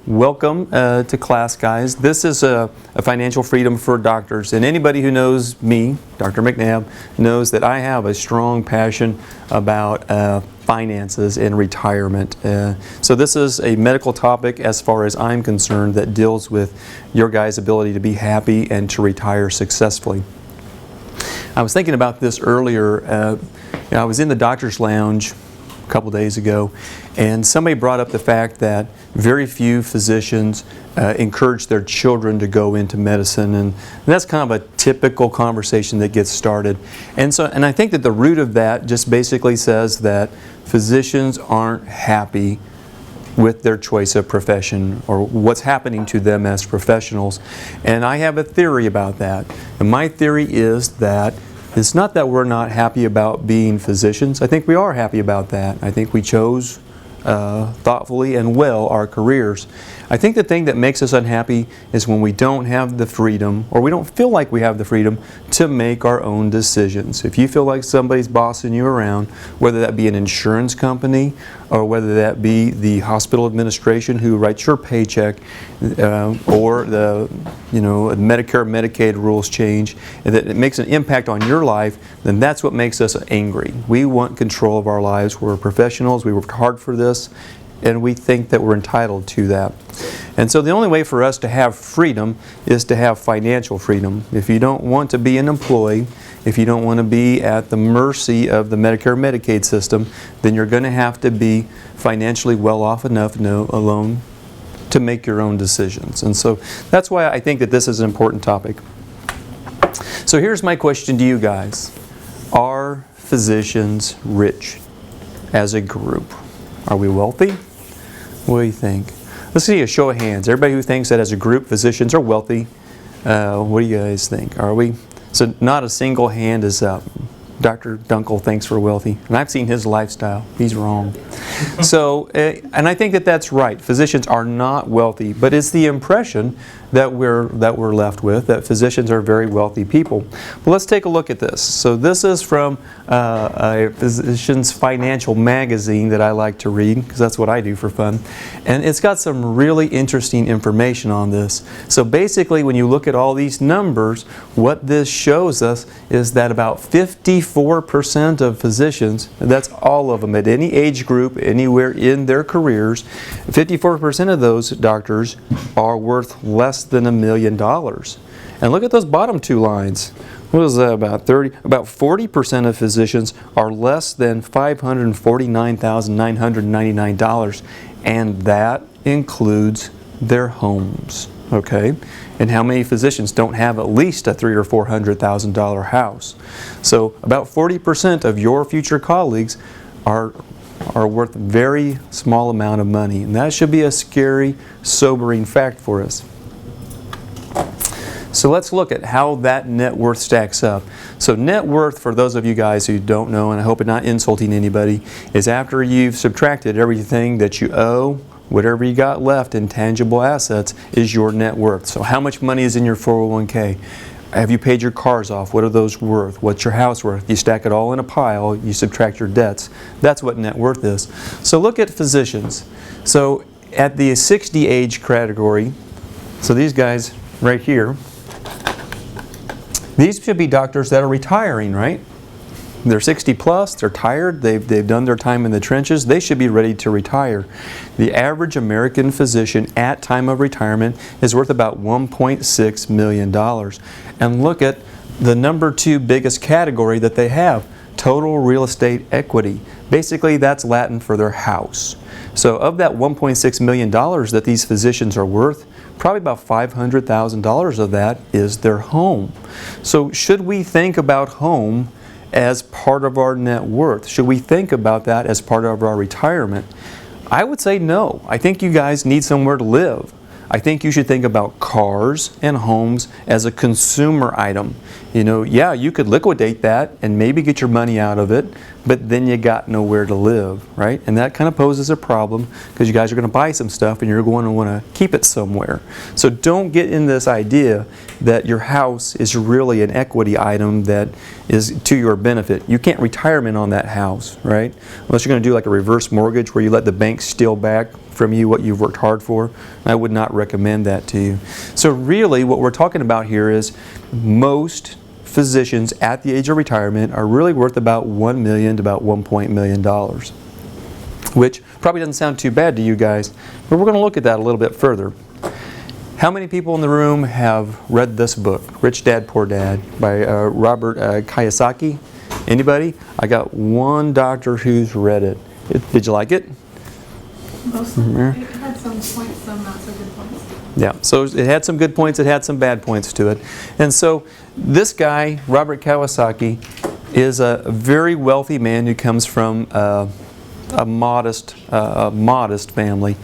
Welcome to class, guys. This is a financial freedom for doctors, and anybody who knows me, Dr. McNabb, knows that I have a strong passion about finances and retirement. So this is a medical topic as far as I'm concerned that deals with your guys' ability to be happy and to retire successfully. I was thinking about this earlier. I was in the doctor's lounge a couple days ago, and somebody brought up the fact that very few physicians encourage their children to go into medicine, and that's kind of a typical conversation that gets started. And I think that the root of that just basically says that physicians aren't happy with their choice of profession or what's happening to them as professionals. And I have a theory about that. And my theory is that it's not that we're not happy about being physicians. I think we are happy about that. I think we chose thoughtfully and well our careers. I think the thing that makes us unhappy is when we don't have the freedom, or we don't feel like we have the freedom to make our own decisions. If you feel like somebody's bossing you around, whether that be an insurance company or whether that be the hospital administration who writes your paycheck, or the Medicare, Medicaid rules change, and that it makes an impact on your life, then that's what makes us angry. We want control of our lives. We're professionals. We worked hard for this, and we think that we're entitled to that. And so the only way for us to have freedom is to have financial freedom. If you don't want to be an employee, if you don't want to be at the mercy of the Medicare Medicaid system, then you're going to have to be financially well off enough alone to make your own decisions. And so that's why I think that this is an important topic. So here's my question to you guys. Are physicians rich as a group? Are we wealthy? What do you think? Let's see a show of hands. Everybody who thinks that as a group physicians are wealthy, what do you guys think? Are we? So not a single hand is up. Dr. Dunkel thinks we're wealthy, and I've seen his lifestyle. He's wrong. So, and I think that that's right. Physicians are not wealthy, but it's the impression that we're left with, that physicians are very wealthy people. Well, let's take a look at this. So this is from a Physician's Financial magazine that I like to read, because that's what I do for fun. And it's got some really interesting information on this. So basically, when you look at all these numbers, what this shows us is that about 54% of physicians, and that's all of them at any age group, anywhere in their careers, 54% of those doctors are worth less than $1 million. And look at those bottom two lines. What is that, about 30? About 40% of physicians are less than $549,999, and that includes their homes. Okay? And how many physicians don't have at least a $300,000 or $400,000 house? So about 40% of your future colleagues are worth a very small amount of money, and that should be a scary, sobering fact for us. So let's look at how that net worth stacks up. So net worth, for those of you guys who don't know, and I hope I'm not insulting anybody, is after you've subtracted everything that you owe, whatever you got left in tangible assets is your net worth. So how much money is in your 401k? Have you paid your cars off? What are those worth? What's your house worth? You stack it all in a pile, you subtract your debts. That's what net worth is. So look at physicians. So at the 60 age category, so these guys right here, these should be doctors that are retiring, right? They're 60 plus, they're tired, they've done their time in the trenches, they should be ready to retire. The average American physician at time of retirement is worth about $1.6 million. And look at the number 2 biggest category that they have, total real estate equity. Basically, that's Latin for their house. So of that $1.6 million that these physicians are worth, probably about $500,000 of that is their home. So should we think about home as part of our net worth? Should we think about that as part of our retirement? I would say no. I think you guys need somewhere to live. I think you should think about cars and homes as a consumer item. Yeah, you could liquidate that and maybe get your money out of it, but then you got nowhere to live, right? And that kind of poses a problem because you guys are going to buy some stuff and you're going to want to keep it somewhere. So don't get in this idea that your house is really an equity item that is to your benefit. You can't retirement on that house, right? Unless you're going to do like a reverse mortgage where you let the bank steal back from you what you've worked hard for. I would not recommend that to you. So really what we're talking about here is most physicians at the age of retirement are really worth about $1 million to about $1 million, which probably doesn't sound too bad to you guys, but we're going to look at that a little bit further. How many people in the room have read this book, Rich Dad, Poor Dad, by Robert Kiyosaki? Anybody? I got one doctor who's read it. Did you like it? Mostly. It had some points, some not so good points. Yeah, so it had some good points, it had some bad points to it. And so this guy, Robert Kiyosaki, is a very wealthy man who comes from a modest family.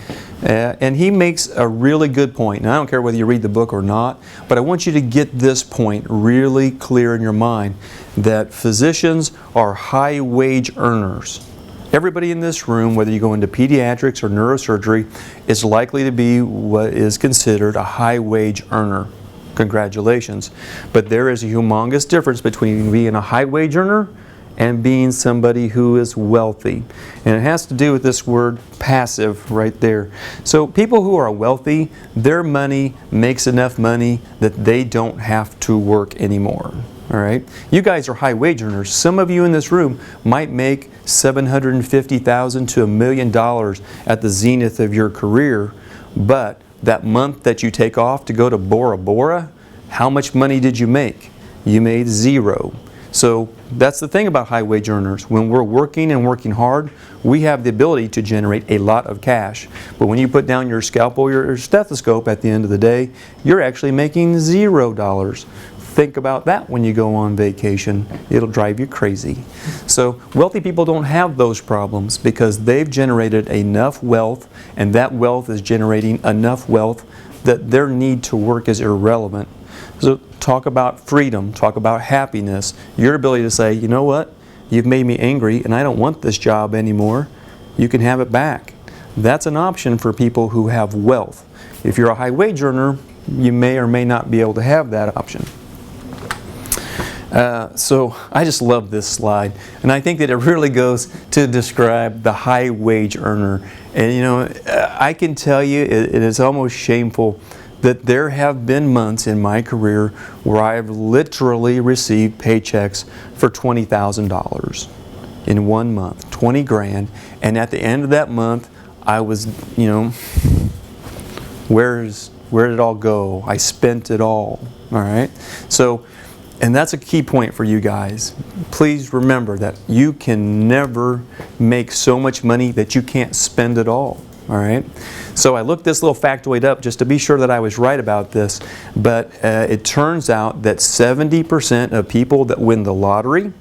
And he makes a really good point. Now, I don't care whether you read the book or not, but I want you to get this point really clear in your mind, that physicians are high wage earners. Everybody in this room, whether you go into pediatrics or neurosurgery, is likely to be what is considered a high wage earner. Congratulations. But there is a humongous difference between being a high wage earner and being somebody who is wealthy. And it has to do with this word passive right there. So people who are wealthy, their money makes enough money that they don't have to work anymore. All right? You guys are high wage earners. Some of you in this room might make $750,000 to $1 million at the zenith of your career, but that month that you take off to go to Bora Bora, how much money did you make? You made zero. So that's the thing about high wage earners. When we're working and working hard, we have the ability to generate a lot of cash. But when you put down your scalpel, your stethoscope at the end of the day, you're actually making $0. Think about that when you go on vacation. It'll drive you crazy. So wealthy people don't have those problems because they've generated enough wealth, and that wealth is generating enough wealth that their need to work is irrelevant. So talk about freedom, talk about happiness, your ability to say, you know what, you've made me angry and I don't want this job anymore. You can have it back. That's an option for people who have wealth. If you're a high wage earner, you may or may not be able to have that option. So I just love this slide, and I think that it really goes to describe the high wage earner. And you know, I can tell you it is almost shameful that there have been months in my career where I've literally received paychecks for $20,000 in 1 month, 20 grand, and at the end of that month I was, you know, where did it all go? I spent it all right? So, and that's a key point for you guys. Please remember that you can never make so much money that you can't spend it all right? So I looked this little factoid up just to be sure that I was right about this, but it turns out that 70% of people that win the lottery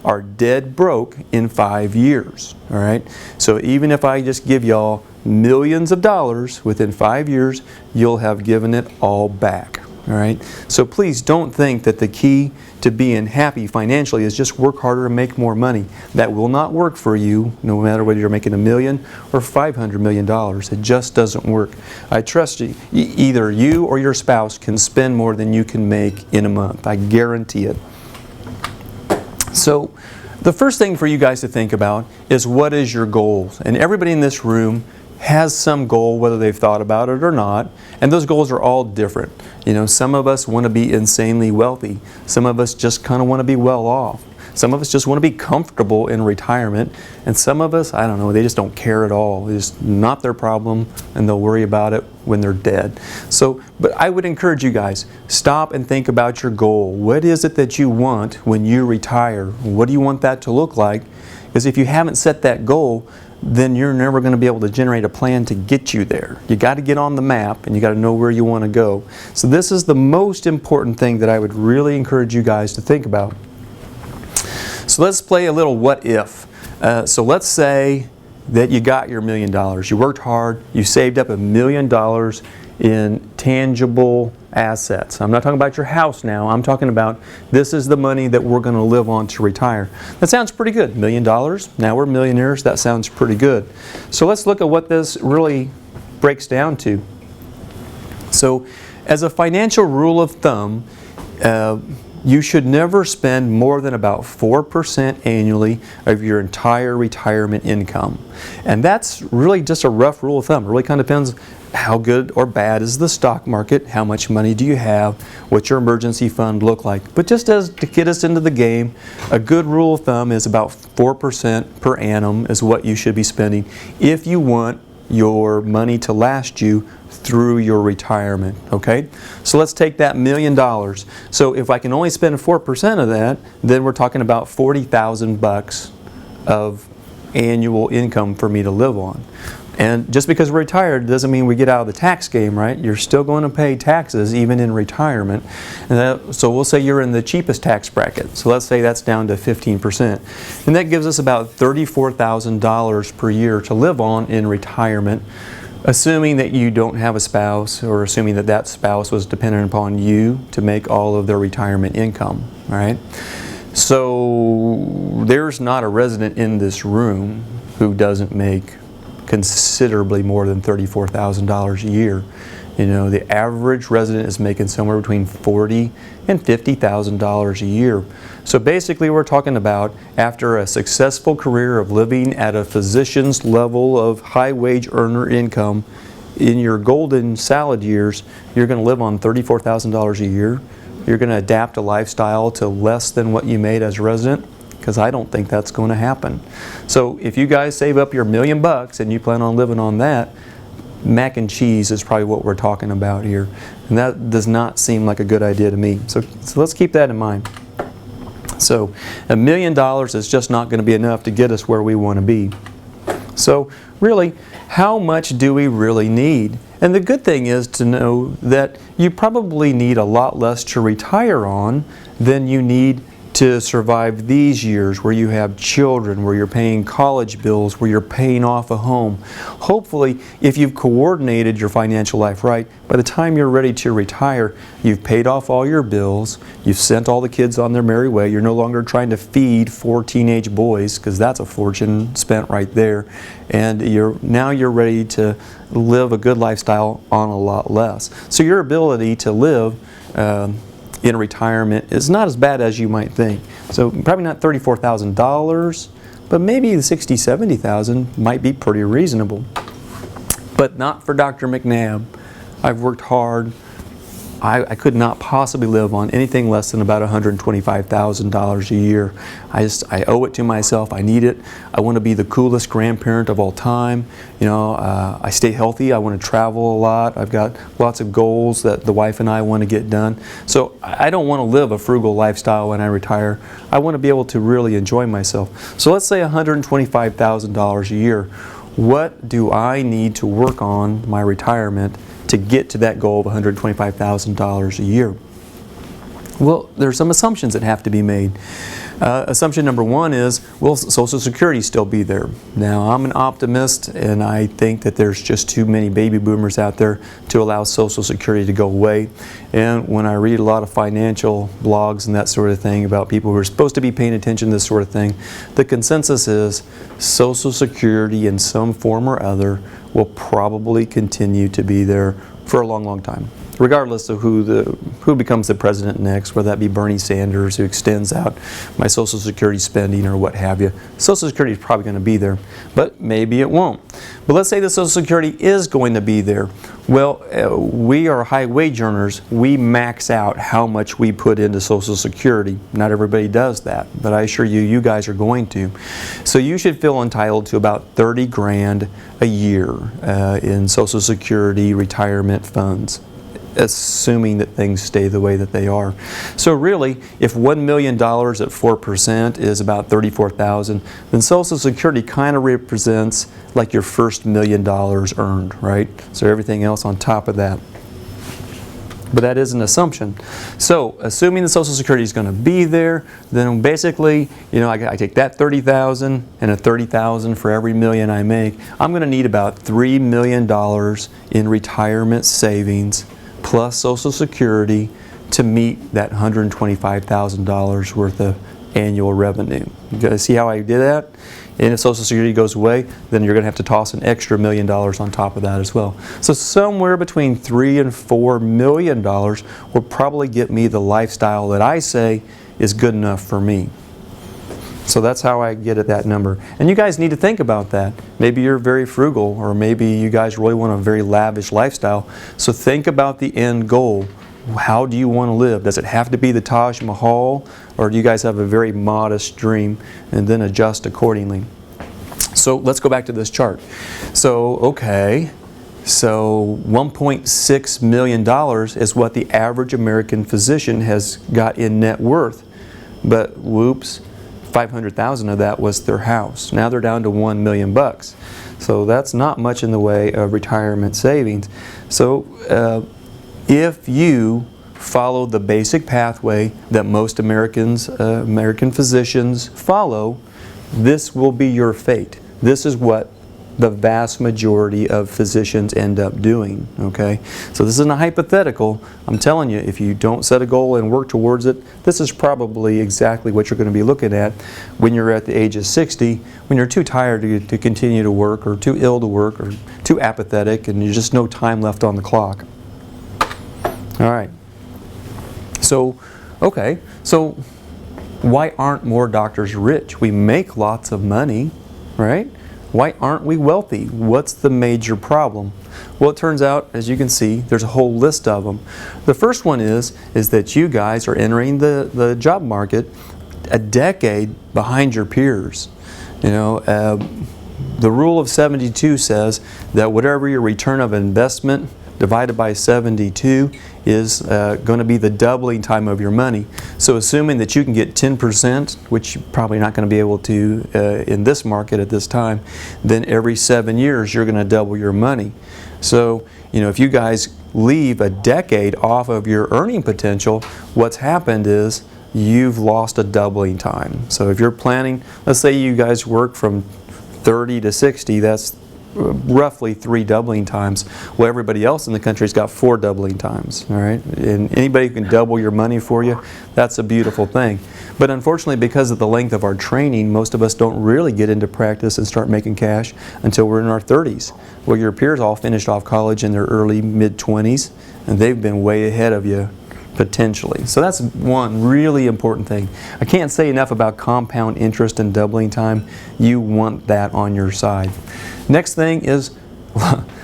are dead broke in 5 years, all right? So even if I just give y'all millions of dollars, within 5 years, you'll have given it all back, all right? So please don't think that the key to being happy financially is just work harder and make more money. That will not work for you, no matter whether you're making $1 million or $500 million. It just doesn't work. I trust you. Either you or your spouse can spend more than you can make in a month. I guarantee it. So the first thing for you guys to think about is, what is your goal? And everybody in this room has some goal, whether they've thought about it or not, and those goals are all different. You know, some of us want to be insanely wealthy. Some of us just kind of want to be well off. Some of us just want to be comfortable in retirement, and some of us, I don't know, they just don't care at all. It's not their problem, and they'll worry about it when they're dead. So, but I would encourage you guys, stop and think about your goal. What is it that you want when you retire? What do you want that to look like? Because if you haven't set that goal, then you're never going to be able to generate a plan to get you there. You got to get on the map, and you got to know where you want to go. So this is the most important thing that I would really encourage you guys to think about. So let's play a little what if. So let's say that you got your $1 million. You worked hard. You saved up $1 million in tangible assets. I'm not talking about your house now. I'm talking about, this is the money that we're going to live on to retire. That sounds pretty good. $1 million. Now we're millionaires. That sounds pretty good. So let's look at what this really breaks down to. So as a financial rule of thumb, you should never spend more than about 4% annually of your entire retirement income. And that's really just a rough rule of thumb. It really kind of depends how good or bad is the stock market, how much money do you have, what's your emergency fund look like. But just as to get us into the game, a good rule of thumb is about 4% per annum is what you should be spending if you want your money to last you through your retirement. Okay, so let's take that $1 million. So if I can only spend 4% of that, then we're talking about $40,000 of annual income for me to live on. And just because we're retired doesn't mean we get out of the tax game, right? You're still going to pay taxes even in retirement. So we'll say you're in the cheapest tax bracket. So let's say that's down to 15%. And that gives us about $34,000 per year to live on in retirement, assuming that you don't have a spouse, or assuming that that spouse was dependent upon you to make all of their retirement income, all right? So there's not a resident in this room who doesn't make considerably more than $34,000 a year. You know, the average resident is making somewhere between $40,000 and $50,000 a year. So basically we're talking about, after a successful career of living at a physician's level of high wage earner income, in your golden salad years, you're going to live on $34,000 a year. You're going to adapt a lifestyle to less than what you made as a resident, because I don't think that's going to happen. So if you guys save up your $1 million and you plan on living on that, mac and cheese is probably what we're talking about here. And that does not seem like a good idea to me. So let's keep that in mind. So $1 million is just not going to be enough to get us where we want to be. So really, how much do we really need? And the good thing is to know that you probably need a lot less to retire on than you need to survive these years where you have children, where you're paying college bills, where you're paying off a home. Hopefully, if you've coordinated your financial life right, by the time you're ready to retire, you've paid off all your bills, you've sent all the kids on their merry way, you're no longer trying to feed 4 teenage boys, because that's a fortune spent right there, and now you're ready to live a good lifestyle on a lot less. So your ability to live in retirement is not as bad as you might think. So probably not $34,000, but maybe $60,000, $70,000 might be pretty reasonable. But not for Dr. McNabb. I've worked hard. I could not possibly live on anything less than about $125,000 a year. I owe it to myself. I need it. I want to be the coolest grandparent of all time. You know, I stay healthy. I want to travel a lot. I've got lots of goals that the wife and I want to get done. So I don't want to live a frugal lifestyle when I retire. I want to be able to really enjoy myself. So let's say $125,000 a year. What do I need to work on my retirement to get to that goal of $125,000 a year? Well, there's some assumptions that have to be made. Assumption number one is, will Social Security still be there? Now, I'm an optimist, and I think that there's just too many baby boomers out there to allow Social Security to go away. And when I read a lot of financial blogs and that sort of thing about people who are supposed to be paying attention to this sort of thing, the consensus is Social Security in some form or other will probably continue to be there for a long, long time, regardless of who becomes the president next, whether that be Bernie Sanders, who extends out my Social Security spending or what have you. Social Security is probably going to be there, but maybe it won't. But let's say the Social Security is going to be there. Well, we are high wage earners. We max out how much we put into Social Security. Not everybody does that, but I assure you, you guys are going to. So you should feel entitled to about 30 grand a year in Social Security retirement funds, assuming that things stay the way that they are. So really, if $1 million at 4% is about $34,000, then Social Security kind of represents like your first $1 million earned, right? So everything else on top of that. But that is an assumption. So assuming the Social Security is going to be there, then basically, you know, I take that $30,000 and a $30,000 for every million I make. I'm going to need about $3 million in retirement savings plus Social Security to meet that $125,000 worth of annual revenue. You guys see how I did that? And if Social Security goes away, then you're going to have to toss an extra $1 million on top of that as well. So somewhere between $3 and $4 million will probably get me the lifestyle that I say is good enough for me. So that's how I get at that number. And you guys need to think about that. Maybe you're very frugal, or maybe you guys really want a very lavish lifestyle. So think about the end goal. How do you want to live? Does it have to be the Taj Mahal, or do you guys have a very modest dream, and then adjust accordingly? So let's go back to this chart. So okay, so $1.6 million is what the average American physician has got in net worth. But whoops, 500,000 of that was their house. Now they're down to $1 million. So that's not much in the way of retirement savings. So if you follow the basic pathway that most American physicians follow, this will be your fate. This is what the vast majority of physicians end up doing, okay? So this isn't a hypothetical. I'm telling you, if you don't set a goal and work towards it, this is probably exactly what you're going to be looking at when you're at the age of 60, when you're too tired to continue to work, or too ill to work, or too apathetic, and there's just no time left on the clock. All right. So, okay, so why aren't more doctors rich? We make lots of money, right? Why aren't we wealthy? What's the major problem? Well, it turns out, as you can see, there's a whole list of them. The first one is that you guys are entering the job market a decade behind your peers. You know, the rule of 72 says that whatever your return of investment divided by 72 is going to be the doubling time of your money. So assuming that you can get 10%, which you're probably not going to be able to in this market at this time, then every 7 years you're going to double your money. So, you know, if you guys leave a decade off of your earning potential, what's happened is you've lost a doubling time. So if you're planning, let's say you guys work from 30 to 60, that's roughly 3 doubling times. Well, everybody else in the country's got 4 doubling times, all right? And anybody who can double your money for you, that's a beautiful thing. But unfortunately, because of the length of our training, most of us don't really get into practice and start making cash until we're in our 30s. Well, your peers all finished off college in their early, mid-20s, and they've been way ahead of you potentially. So that's one really important thing. I can't say enough about compound interest and doubling time. You want that on your side. Next thing is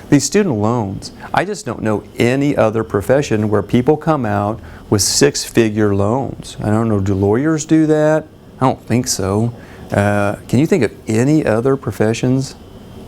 these student loans. I just don't know any other profession where people come out with 6-figure loans. I don't know, do lawyers do that? I don't think so. Can you think of any other professions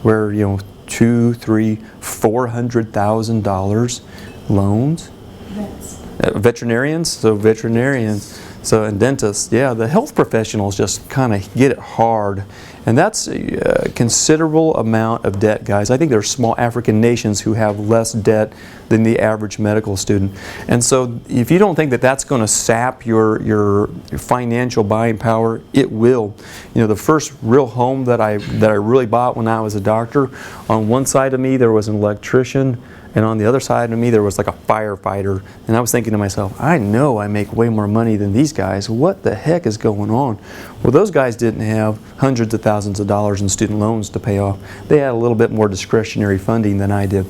where, you know, $200,000, $300,000, $400,000 loans? Vets. Veterinarians, so veterinarians, so and dentists, yeah, the health professionals just kind of get it hard. And that's a considerable amount of debt, guys. I think there are small African nations who have less debt than the average medical student. And so if you don't think that that's going to sap your financial buying power, it will. You know, the first real home that I really bought when I was a doctor, on one side of me there was an electrician, and on the other side of me there was like a firefighter. And I was thinking to myself, I know I make way more money than these guys. What the heck is going on? Well, those guys didn't have hundreds of thousands of dollars in student loans to pay off. They had a little bit more discretionary funding than I did.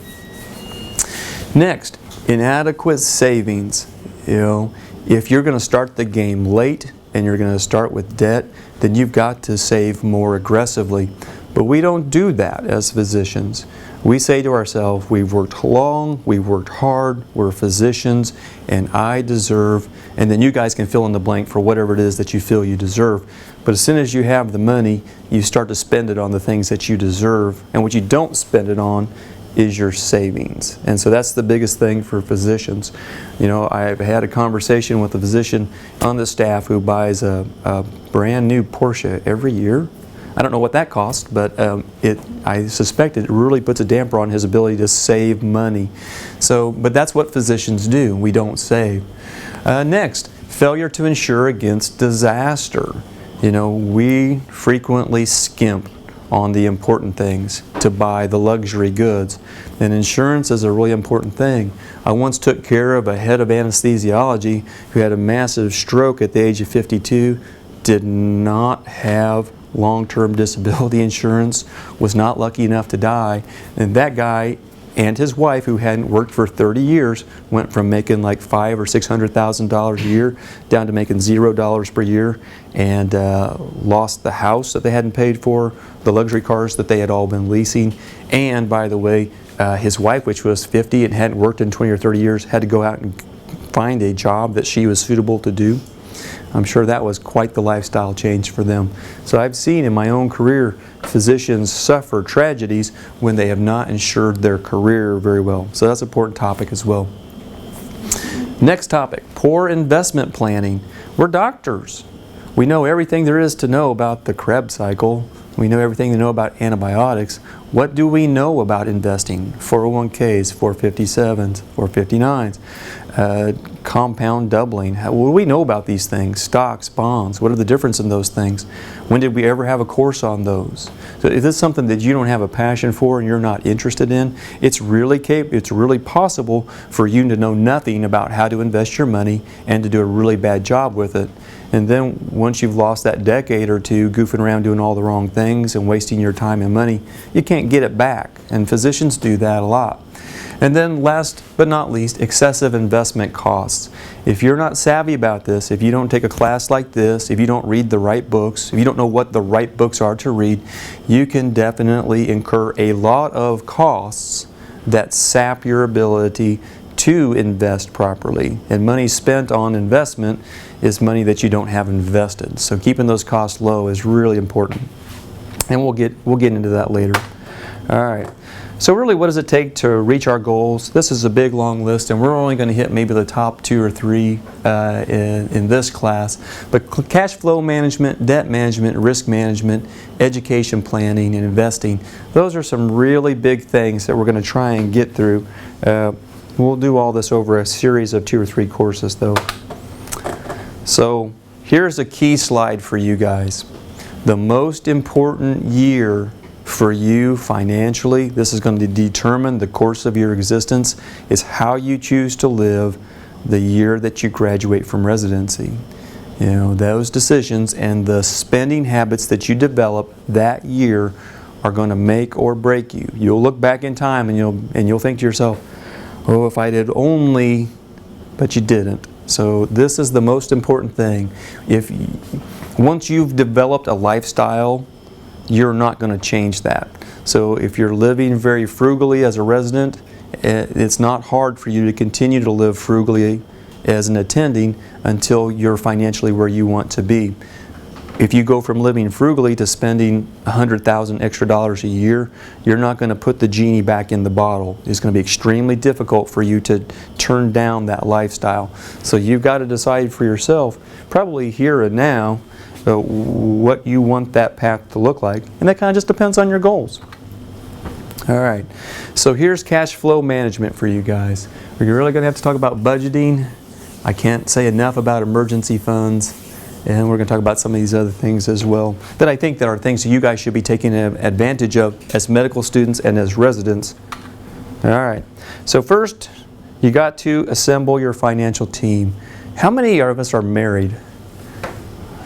Next, inadequate savings. You know, if you're going to start the game late and you're going to start with debt, then you've got to save more aggressively. But we don't do that as physicians. We say to ourselves, we've worked long, we've worked hard, we're physicians, and I deserve, and then you guys can fill in the blank for whatever it is that you feel you deserve. But as soon as you have the money, you start to spend it on the things that you deserve, and what you don't spend it on is your savings. And so that's the biggest thing for physicians. You know, I've had a conversation with a physician on the staff who buys a brand new Porsche every year. I don't know what that costs, but I suspect it really puts a damper on his ability to save money. So, but that's what physicians do. We don't save. Next, failure to insure against disaster. You know, we frequently skimp on the important things to buy the luxury goods. And insurance is a really important thing. I once took care of a head of anesthesiology who had a massive stroke at the age of 52. did not have long-term disability insurance, was not lucky enough to die, and that guy and his wife, who hadn't worked for 30 years, went from making like $500,000 or $600,000 a year down to making $0 per year, and lost the house that they hadn't paid for, the luxury cars that they had all been leasing, and by the way, his wife, which was 50 and hadn't worked in 20 or 30 years, had to go out and find a job that she was suitable to do. I'm sure that was quite the lifestyle change for them. So I've seen in my own career physicians suffer tragedies when they have not insured their career very well. So that's an important topic as well. Next topic, poor investment planning. We're doctors. We know everything there is to know about the Krebs cycle. We know everything to know about antibiotics. What do we know about investing? 401ks, 457s, 459s, compound doubling. What do we know about these things? Stocks, bonds, what are the difference in those things? When did we ever have a course on those? So if this is something that you don't have a passion for and you're not interested in, it's really possible for you to know nothing about how to invest your money and to do a really bad job with it. And then once you've lost that decade or two goofing around doing all the wrong things and wasting your time and money, you can't get it back. And physicians do that a lot. And then last but not least, excessive investment costs. If you're not savvy about this, if you don't take a class like this, if you don't read the right books, if you don't know what the right books are to read, you can definitely incur a lot of costs that sap your ability to invest properly. And money spent on investment is money that you don't have invested. So keeping those costs low is really important. And we'll get into that later. All right. So really, what does it take to reach our goals? This is a big, long list, and we're only going to hit maybe the top 2 or 3 in this class. But cash flow management, debt management, risk management, education planning, and investing, those are some really big things that we're going to try and get through. We'll do all this over a series of 2 or 3 courses, though. So here's a key slide for you guys. The most important year for you financially, this is going to determine the course of your existence, is how you choose to live the year that you graduate from residency. You know, those decisions and the spending habits that you develop that year are going to make or break you. You'll look back in time and you'll think to yourself, oh, if I did only, but you didn't. So this is the most important thing. Once you've developed a lifestyle, you're not going to change that. So if you're living very frugally as a resident, it's not hard for you to continue to live frugally as an attending until you're financially where you want to be. If you go from living frugally to spending $100,000 extra a year, you're not going to put the genie back in the bottle. It's going to be extremely difficult for you to turn down that lifestyle. So you've got to decide for yourself, probably here and now, what you want that path to look like. And that kind of just depends on your goals. All right, so here's cash flow management for you guys. We're really going to have to talk about budgeting. I can't say enough about emergency funds. And we're going to talk about some of these other things as well that I think that are things that you guys should be taking advantage of as medical students and as residents. All right. So first, you got to assemble your financial team. How many of us are married?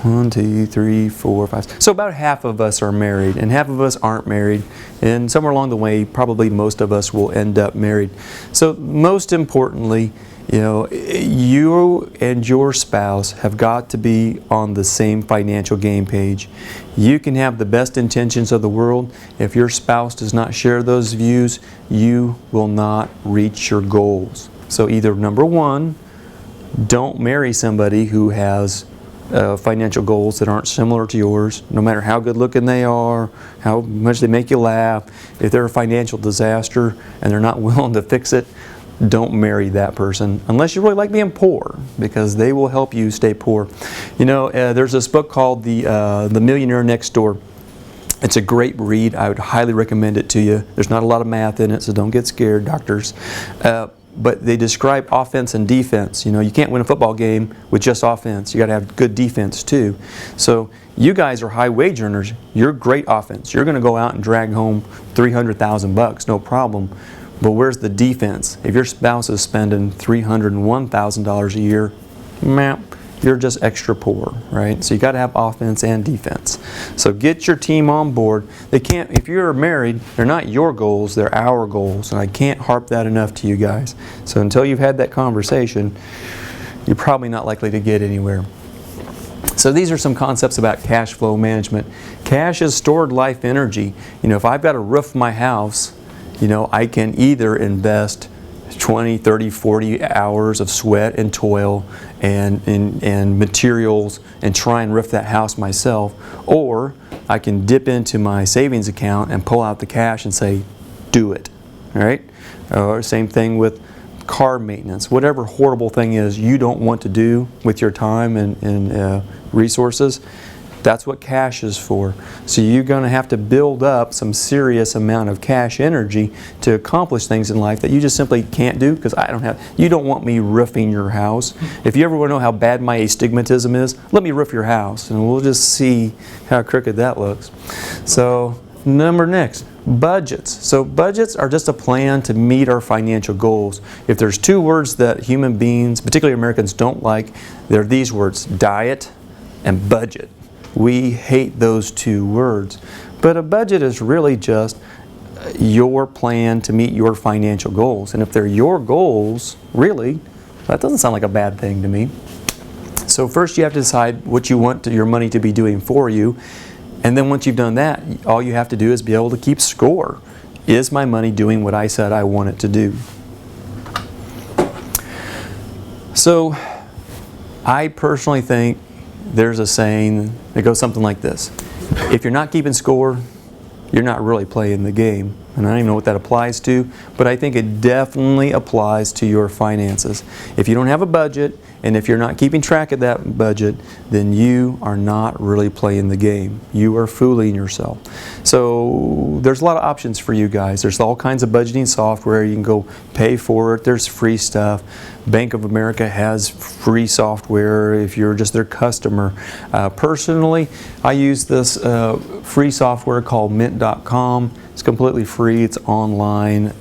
1, 2, 3, 4, 5. So about half of us are married, and half of us aren't married. And somewhere along the way, probably most of us will end up married. So most importantly, you know, you and your spouse have got to be on the same financial game page. You can have the best intentions of the world. If your spouse does not share those views, you will not reach your goals. So either number one, don't marry somebody who has financial goals that aren't similar to yours, no matter how good looking they are, how much they make you laugh. If they're a financial disaster and they're not willing to fix it, don't marry that person unless you really like being poor, because they will help you stay poor. You know, there's this book called The Millionaire Next Door. It's a great read. I would highly recommend it to you. There's not a lot of math in it, so don't get scared, doctors. But they describe offense and defense. You know, you can't win a football game with just offense. You got to have good defense too. So you guys are high wage earners. You're great offense. You're going to go out and drag home $300,000, no problem. But where's the defense? If your spouse is spending $301,000 a year, you're just extra poor, right? So you got to have offense and defense. So get your team on board. They can't, if you're married, they're not your goals, they're our goals. And I can't harp that enough to you guys. So until you've had that conversation, you're probably not likely to get anywhere. So these are some concepts about cash flow management. Cash is stored life energy. You know, if I've got to roof my house, you know, I can either invest 20, 30, 40 hours of sweat and toil and materials and try and roof that house myself, or I can dip into my savings account and pull out the cash and say, do it, right? Or same thing with car maintenance. Whatever horrible thing is you don't want to do with your time and resources, that's what cash is for. So you're going to have to build up some serious amount of cash energy to accomplish things in life that you just simply can't do, because you don't want me roofing your house. If you ever want to know how bad my astigmatism is, let me roof your house and we'll just see how crooked that looks. So next, budgets. So budgets are just a plan to meet our financial goals. If there's two words that human beings, particularly Americans, don't like, they're these words: diet and budget. We hate those two words. But a budget is really just your plan to meet your financial goals. And if they're your goals, really, that doesn't sound like a bad thing to me. So first you have to decide what you want your money to be doing for you. And then once you've done that, all you have to do is be able to keep score. Is my money doing what I said I want it to do? So I personally think there's a saying that goes something like this: if you're not keeping score, you're not really playing the game. And I don't even know what that applies to, but I think it definitely applies to your finances. If you don't have a budget, and if you're not keeping track of that budget, then you are not really playing the game. You are fooling yourself. So there's a lot of options for you guys. There's all kinds of budgeting software. You can go pay for it. There's free stuff. Bank of America has free software if you're just their customer. Personally, I use this free software called mint.com. It's completely free. It's online.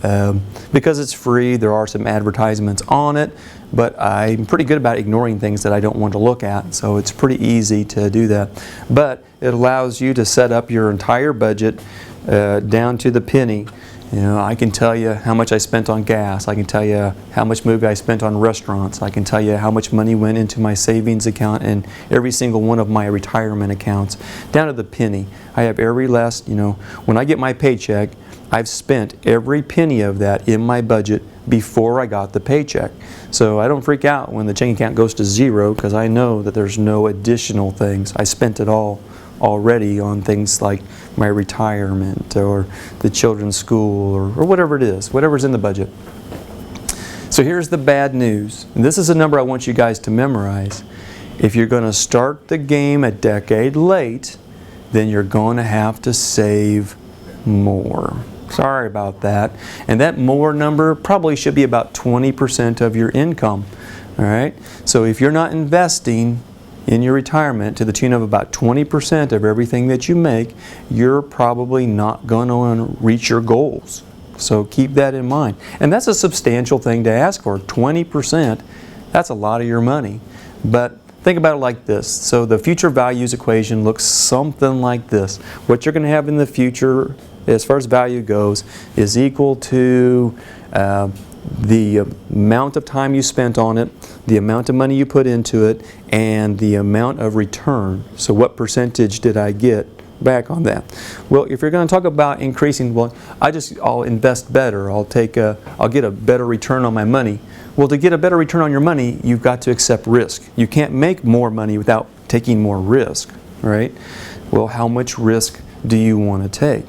Because it's free, there are some advertisements on it, but I'm pretty good about ignoring things that I don't want to look at, so it's pretty easy to do that. But it allows you to set up your entire budget down to the penny. You know, I can tell you how much I spent on gas. I can tell you how much movie I spent on restaurants. I can tell you how much money went into my savings account and every single one of my retirement accounts, down to the penny. I have every last, when I get my paycheck, I've spent every penny of that in my budget before I got the paycheck. So I don't freak out when the checking account goes to zero, because I know that there's no additional things. I spent it all already on things like my retirement or the children's school or whatever it is, whatever's in the budget. So here's the bad news. And this is a number I want you guys to memorize. If you're going to start the game a decade late, then you're going to have to save more. Sorry about that. And that more number probably should be about 20% of your income. All right? So if you're not investing in your retirement to the tune of about 20% of everything that you make, you're probably not going to reach your goals. So keep that in mind. And that's a substantial thing to ask for. 20%, that's a lot of your money. But think about it like this. So the future values equation looks something like this. What you're going to have in the future, as far as value goes, is equal to the amount of time you spent on it, the amount of money you put into it, and the amount of return. So what percentage did I get back on that? Well, if you're going to talk about increasing, well, I'll invest better. I'll get a better return on my money. Well, to get a better return on your money, you've got to accept risk. You can't make more money without taking more risk, right? Well, how much risk do you want to take?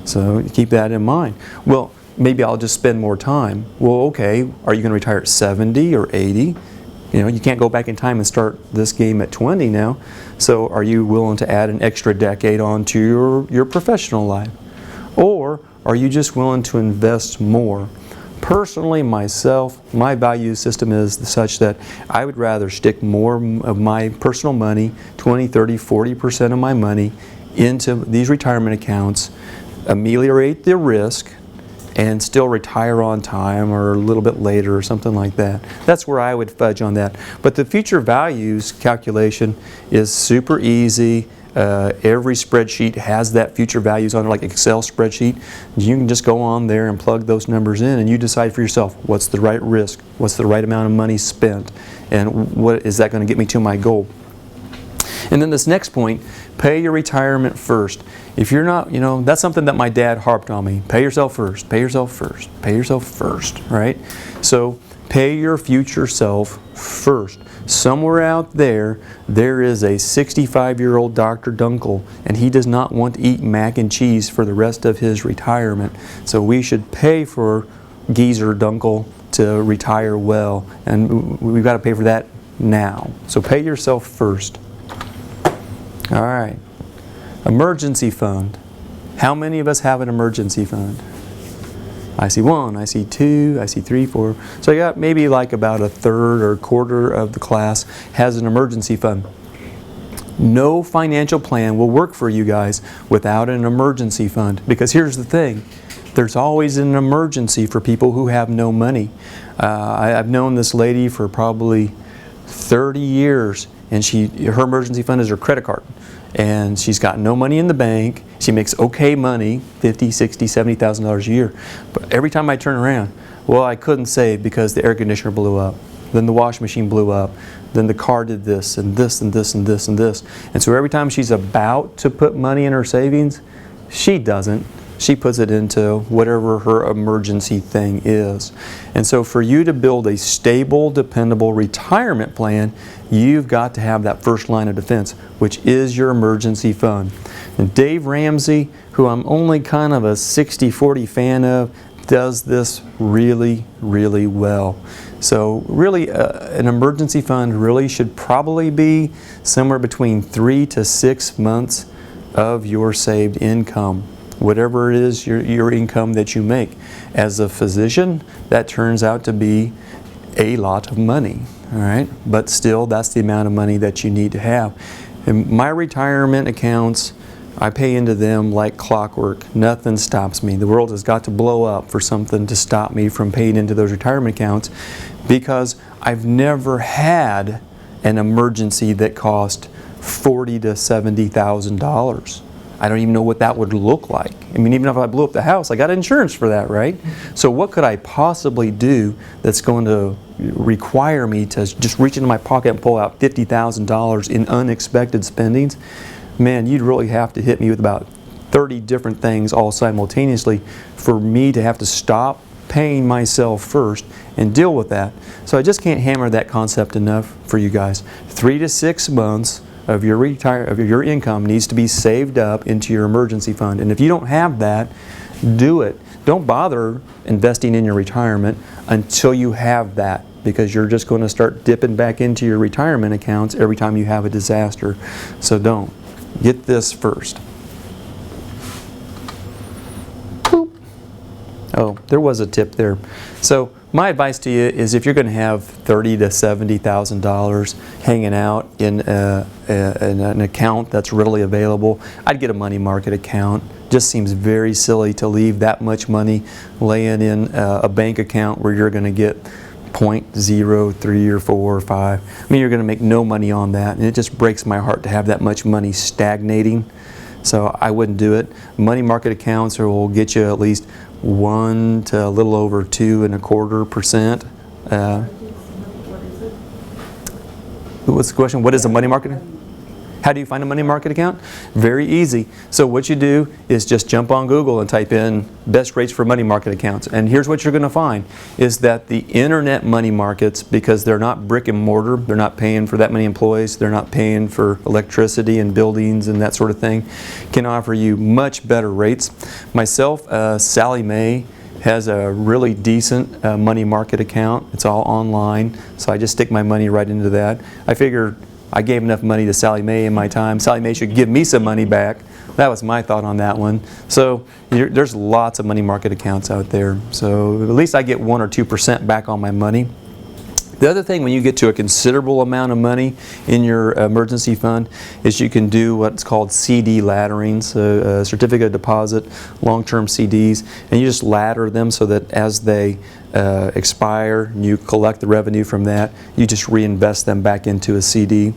So keep that in mind. Well, maybe I'll just spend more time. Well, okay, are you going to retire at 70 or 80? You can't go back in time and start this game at 20 now. So are you willing to add an extra decade onto your professional life? Or are you just willing to invest more? Personally, myself, my value system is such that I would rather stick more of my personal money, 20, 30, 40% of my money, into these retirement accounts, ameliorate the risk, and still retire on time or a little bit later or something like that. That's where I would fudge on that. But the future values calculation is super easy. Every spreadsheet has that future values on it, like Excel spreadsheet. You can just go on there and plug those numbers in, and you decide for yourself what's the right risk, what's the right amount of money spent, and what is that going to get me to my goal. And then this next point, pay your retirement first. If you're not, that's something that my dad harped on me. Pay yourself first, pay yourself first, pay yourself first, right? So pay your future self first. Somewhere out there, there is a 65-year-old Dr. Dunkel, and he does not want to eat mac and cheese for the rest of his retirement. So we should pay for Geezer Dunkel to retire well, and we've got to pay for that now. So pay yourself first. All right. Emergency fund. How many of us have an emergency fund? I see 1, I see 2, I see 3, 4. So I got maybe like about a third or a quarter of the class has an emergency fund. No financial plan will work for you guys without an emergency fund, because here's the thing. There's always an emergency for people who have no money. I've known this lady for probably 30 years, and her emergency fund is her credit card. And she's got no money in the bank. She makes okay money, $50,000, $60,000, $70,000 a year. But every time I turn around, well, I couldn't save because the air conditioner blew up. Then the washing machine blew up. Then the car did this and this and this and this and this. And so every time she's about to put money in her savings, she doesn't. She puts it into whatever her emergency thing is. And so for you to build a stable, dependable retirement plan, you've got to have that first line of defense, which is your emergency fund. And Dave Ramsey, who I'm only kind of a 60-40 fan of, does this really, really well. So really, an emergency fund really should probably be somewhere between 3 to 6 months of your saved income. Whatever it is, your income that you make. As a physician, that turns out to be a lot of money, all right? But still, that's the amount of money that you need to have. And my retirement accounts, I pay into them like clockwork. Nothing stops me. The world has got to blow up for something to stop me from paying into those retirement accounts, because I've never had an emergency that cost $40,000 to $70,000. I don't even know what that would look like. I mean, even if I blew up the house, I got insurance for that, right? So what could I possibly do that's going to require me to just reach into my pocket and pull out $50,000 in unexpected spendings? Man, you'd really have to hit me with about 30 different things all simultaneously for me to have to stop paying myself first and deal with that. So I just can't hammer that concept enough for you guys. 3 to 6 months of your income needs to be saved up into your emergency fund. And if you don't have that, do it. Don't bother investing in your retirement until you have that, because you're just going to start dipping back into your retirement accounts every time you have a disaster. So don't. Get this first. Boop. Oh, there was a tip there. So my advice to you is, if you're going to have $30,000 to $70,000 hanging out in an account that's readily available, I'd get a money market account. Just seems very silly to leave that much money laying in a bank account where you're going to get 0.03 or 4 or 5. I mean, you're going to make no money on that, and it just breaks my heart to have that much money stagnating. So I wouldn't do it. Money market accounts will get you at least 1 to a little over 2.25%. What's the question? What is a money market? How do you find a money market account? Very easy. So what you do is just jump on Google and type in best rates for money market accounts. And here's what you're going to find is that the internet money markets, because they're not brick and mortar, they're not paying for that many employees, they're not paying for electricity and buildings and that sort of thing, can offer you much better rates. Myself, Sally Mae, has a really decent money market account. It's all online, so I just stick my money right into that. I figure I gave enough money to Sally Mae in my time. Sally Mae should give me some money back. That was my thought on that one. So there's lots of money market accounts out there. So at least I get 1 or 2% back on my money. The other thing when you get to a considerable amount of money in your emergency fund is you can do what's called CD laddering, so certificate of deposit, long-term CDs, and you just ladder them so that as they expire and you collect the revenue from that, you just reinvest them back into a CD.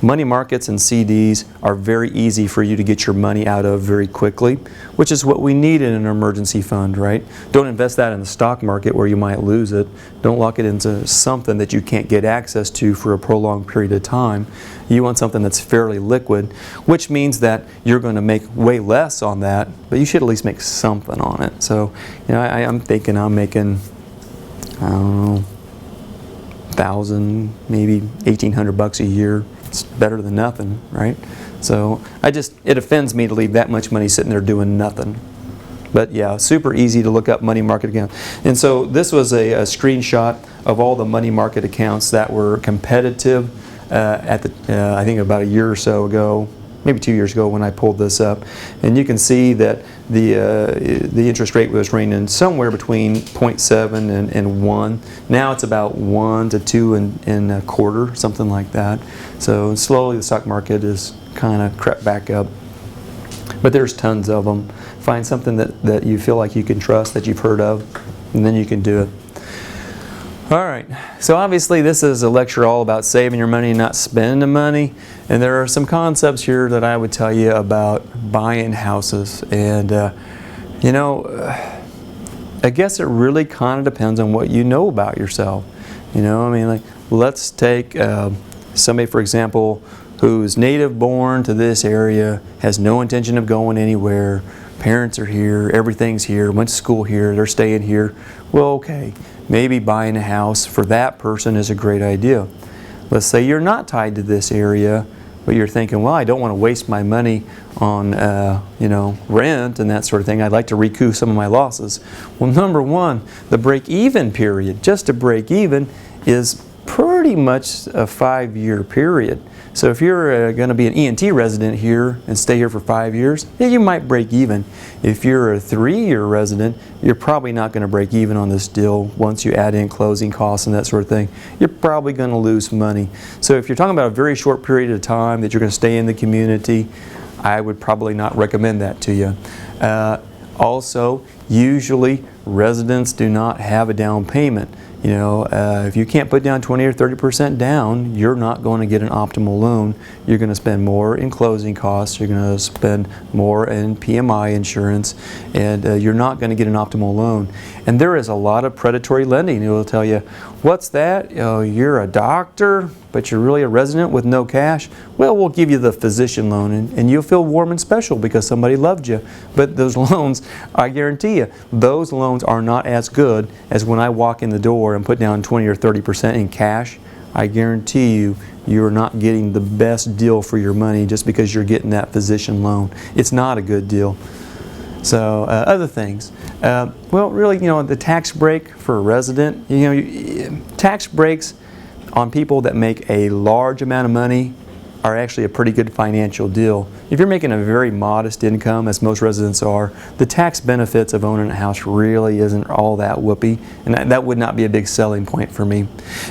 Money markets and CDs are very easy for you to get your money out of very quickly, which is what we need in an emergency fund, right? Don't invest that in the stock market where you might lose it. Don't lock it into something that you can't get access to for a prolonged period of time. You want something that's fairly liquid, which means that you're going to make way less on that, but you should at least make something on it. So, you know, I'm thinking I'm making, I don't know, 1,000, maybe 1,800 bucks a year. It's better than nothing, right? So it offends me to leave that much money sitting there doing nothing. But yeah, super easy to look up money market account. And so this was a screenshot of all the money market accounts that were competitive at the, I think about a year or so ago, maybe 2 years ago when I pulled this up. And you can see that the interest rate was ranging somewhere between 0.7 and 1. Now it's about 1 to 2 and a quarter, something like that. So slowly the stock market is kind of crept back up. But there's tons of them. Find something that you feel like you can trust, that you've heard of, and then you can do it. All right, so obviously this is a lecture all about saving your money and not spending the money. And there are some concepts here that I would tell you about buying houses. And, you know, I guess it really kind of depends on what you know about yourself. You know, I mean, like, let's take somebody, for example, who's native born to this area, has no intention of going anywhere. Parents are here, everything's here, went to school here, they're staying here. Well, okay, maybe buying a house for that person is a great idea. Let's say you're not tied to this area, but you're thinking, well, I don't want to waste my money on you know, rent and that sort of thing. I'd like to recoup some of my losses. Well, number one, the break-even period, just to break even, is pretty much a 5-year period. So if you're going to be an ENT resident here and stay here for 5 years, yeah, you might break even. If you're a 3-year resident, you're probably not going to break even on this deal once you add in closing costs and that sort of thing. You're probably going to lose money. So if you're talking about a very short period of time that you're going to stay in the community, I would probably not recommend that to you. Also, usually residents do not have a down payment. You know, if you can't put down 20 or 30% down, you're not going to get an optimal loan. You're going to spend more in closing costs, you're going to spend more in PMI insurance, and you're not going to get an optimal loan. And there is a lot of predatory lending. It will tell you, what's that? Oh, you're a doctor, but you're really a resident with no cash? Well, we'll give you the physician loan, and you'll feel warm and special because somebody loved you. But those loans, I guarantee you, those loans are not as good as when I walk in the door and put down 20 or 30% in cash. I guarantee you, you're not getting the best deal for your money just because you're getting that physician loan. It's not a good deal. So other things. Well, really, you know, the tax break for a resident, you know, tax breaks on people that make a large amount of money are actually a pretty good financial deal. If you're making a very modest income, as most residents are, the tax benefits of owning a house really isn't all that whoopee, and that would not be a big selling point for me.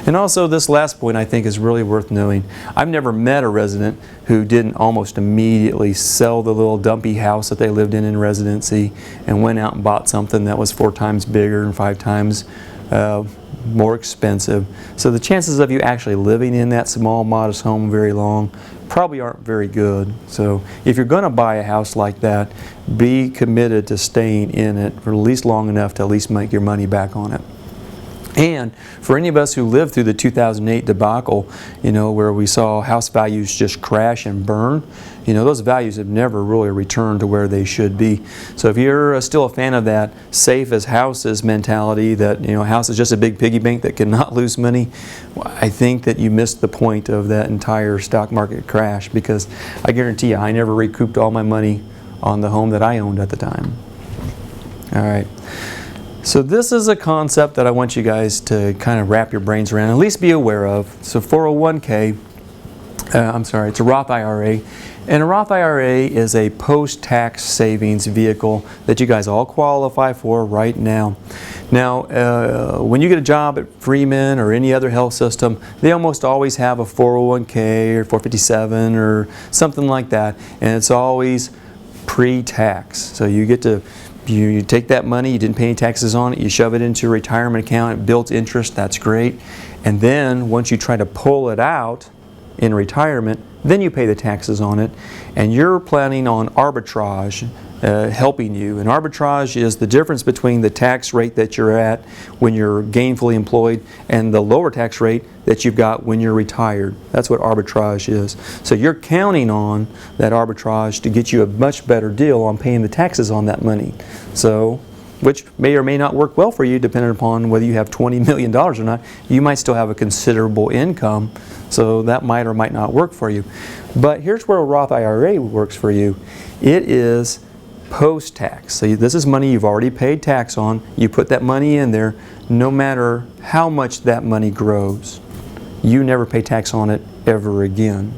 And also this last point I think is really worth knowing. I've never met a resident who didn't almost immediately sell the little dumpy house that they lived in residency and went out and bought something that was 4 times bigger and 5 times more expensive. So the chances of you actually living in that small, modest home very long probably aren't very good. So if you're going to buy a house like that, be committed to staying in it for at least long enough to at least make your money back on it. And for any of us who lived through the 2008 debacle, you know, where we saw house values just crash and burn, you know, those values have never really returned to where they should be. So if you're still a fan of that safe as houses mentality, that, you know, a house is just a big piggy bank that cannot lose money, I think that you missed the point of that entire stock market crash, because I guarantee you I never recouped all my money on the home that I owned at the time. All right. So this is a concept that I want you guys to kind of wrap your brains around, at least be aware of. So 401k, it's a Roth IRA. And a Roth IRA is a post-tax savings vehicle that you guys all qualify for right now. Now, when you get a job at Freeman or any other health system, they almost always have a 401k or 457 or something like that, and it's always pre-tax. So you get to you take that money, you didn't pay any taxes on it, you shove it into a retirement account, it builds interest, that's great. And then once you try to pull it out in retirement, then you pay the taxes on it, and you're planning on arbitrage helping you. And arbitrage is the difference between the tax rate that you're at when you're gainfully employed and the lower tax rate that you've got when you're retired. That's what arbitrage is. So you're counting on that arbitrage to get you a much better deal on paying the taxes on that money. So, which may or may not work well for you depending upon whether you have $20 million or not. You might still have a considerable income, so that might or might not work for you. But here's where a Roth IRA works for you. It is post-tax. So this is money you've already paid tax on. You put that money in there, no matter how much that money grows. You never pay tax on it ever again.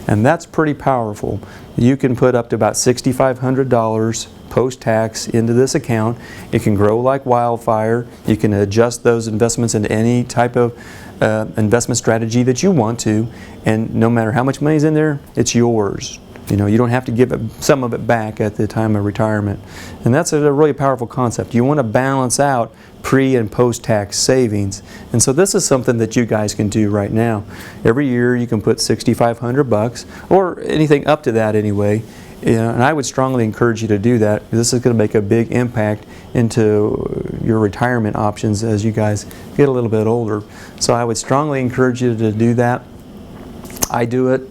And that's pretty powerful. You can put up to about $6,500 post-tax into this account. It can grow like wildfire. You can adjust those investments into any type of investment strategy that you want to, and no matter how much money is in there, it's yours. You know, you don't have to give some of it back at the time of retirement. And that's a really powerful concept. You want to balance out pre- and post-tax savings. And so this is something that you guys can do right now. Every year you can put $6,500 or anything up to that anyway. And I would strongly encourage you to do that. This is going to make a big impact into your retirement options as you guys get a little bit older. So I would strongly encourage you to do that. I do it.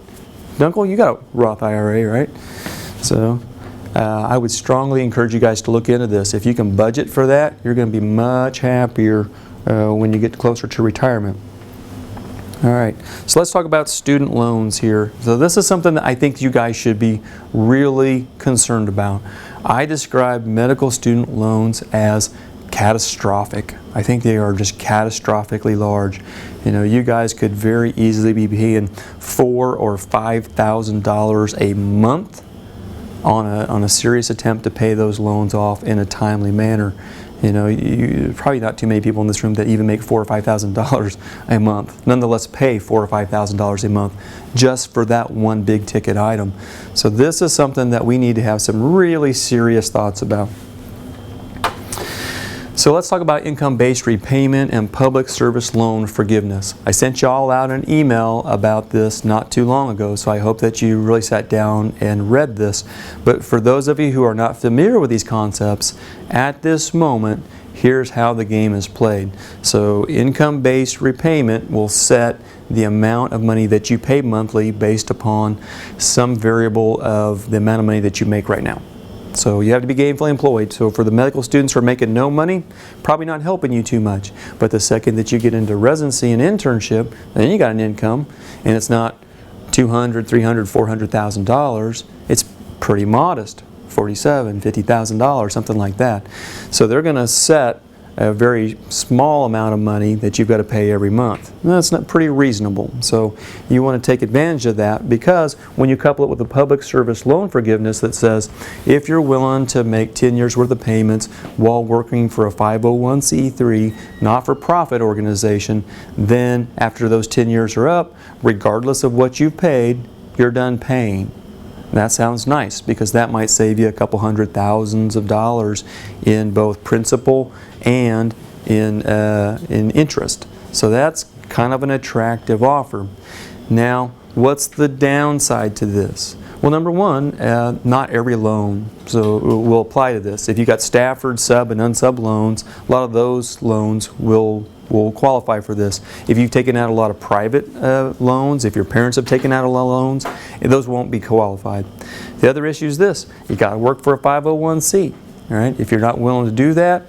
Dunkel, you got a Roth IRA, right? So I would strongly encourage you guys to look into this. If you can budget for that, you're going to be much happier when you get closer to retirement. All right, so let's talk about student loans here. So this is something that I think you guys should be really concerned about. I describe medical student loans as catastrophic. I think they are just catastrophically large. You know, you guys could very easily be paying $4,000 or $5,000 a month on a serious attempt to pay those loans off in a timely manner. You know, probably not too many people in this room that even make $4,000 or $5,000 a month. Nonetheless, pay $4,000 or $5,000 a month just for that one big ticket item. So this is something that we need to have some really serious thoughts about. So let's talk about income-based repayment and public service loan forgiveness. I sent you all out an email about this not too long ago, so I hope that you really sat down and read this. But for those of you who are not familiar with these concepts, at this moment, here's how the game is played. So income-based repayment will set the amount of money that you pay monthly based upon some variable of the amount of money that you make right now. So you have to be gainfully employed. So for the medical students who are making no money, probably not helping you too much. But the second that you get into residency and internship, then you got an income, and it's not $200,000, $300,000, $400,000. It's pretty modest, $47,000, $50,000, something like that. So they're going to set a very small amount of money that you've got to pay every month. That's not pretty reasonable. So you want to take advantage of that, because when you couple it with the public service loan forgiveness that says if you're willing to make 10 years worth of payments while working for a 501c3 not-for-profit organization, then after those 10 years are up, regardless of what you've paid, you're done paying. That sounds nice, because that might save you a couple $100,000s in both principal and in interest. So that's kind of an attractive offer. Now, what's the downside to this? Well, number one, not every loan will apply to this. If you got Stafford sub and unsub loans, a lot of those loans will qualify for this. If you've taken out a lot of private loans, if your parents have taken out a lot of loans, those won't be qualified. The other issue is this: you got to work for a 501c. All right? If you're not willing to do that,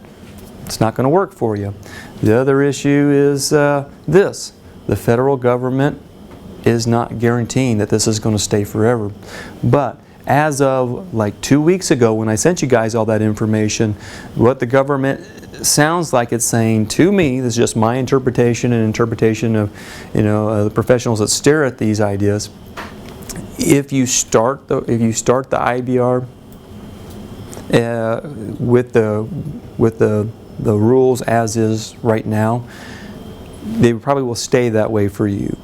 it's not going to work for you. The other issue is this: the federal government is not guaranteeing that this is going to stay forever. But as of like 2 weeks ago, when I sent you guys all that information, what the government sounds like it's saying to me, this is just my interpretation and interpretation of the professionals that stare at these ideas. If you start the IBR with the the rules as is right now, they probably will stay that way for you.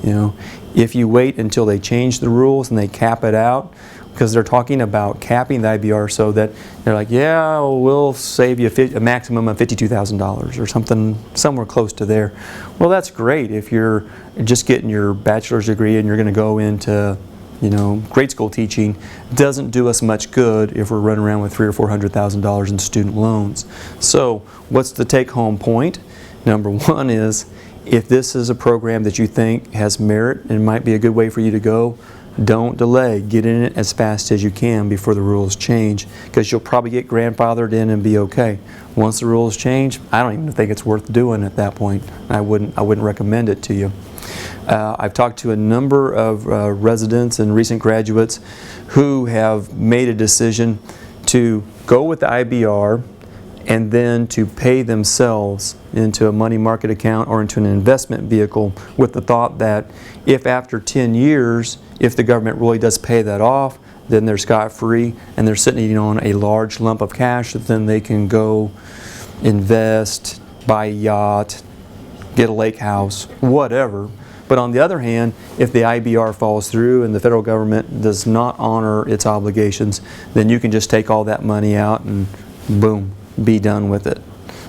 You know, if you wait until they change the rules and they cap it out, because they're talking about capping the IBR so that they're like, yeah, we'll save you a maximum of $52,000 or something, somewhere close to there. Well, that's great if you're just getting your bachelor's degree and you're going to go into, you know, grade school teaching. Doesn't do us much good if we're running around with $300,000 or $400,000 in student loans. So, what's the take-home point? Number one is, if this is a program that you think has merit and might be a good way for you to go, don't delay. Get in it as fast as you can before the rules change, because you'll probably get grandfathered in and be okay. Once the rules change, I don't even think it's worth doing at that point. I wouldn't recommend it to you. I've talked to a number of residents and recent graduates who have made a decision to go with the IBR and then to pay themselves into a money market account or into an investment vehicle, with the thought that if after 10 years, if the government really does pay that off, then they're scot-free and they're sitting on a large lump of cash that then they can go invest, buy a yacht, get a lake house, whatever. But on the other hand, if the IBR falls through and the federal government does not honor its obligations, then you can just take all that money out and boom, be done with it.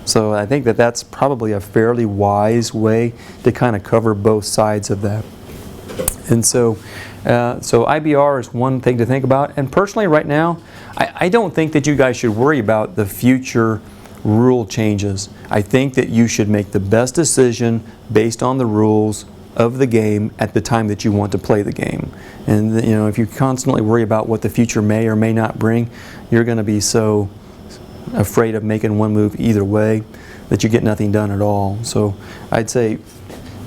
So I think that that's probably a fairly wise way to kind of cover both sides of that. And so IBR is one thing to think about. And personally right now, I don't think that you guys should worry about the future rule changes. I think that you should make the best decision based on the rules of the game at the time that you want to play the game. And you know, if you constantly worry about what the future may or may not bring, you're going to be so afraid of making one move either way that you get nothing done at all. So I'd say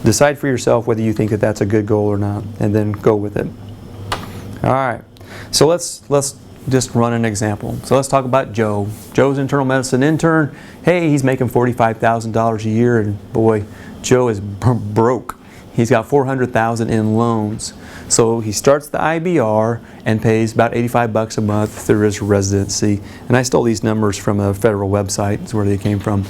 decide for yourself whether you think that that's a good goal or not, and then go with it. All right, so let's just run an example. So let's talk about Joe. Joe's internal medicine intern. Hey, he's making $45,000 a year, and boy, Joe is broke. He's got $400,000 in loans. So he starts the IBR and pays about $85 a month through his residency. And I stole these numbers from a federal website. That's where they came from.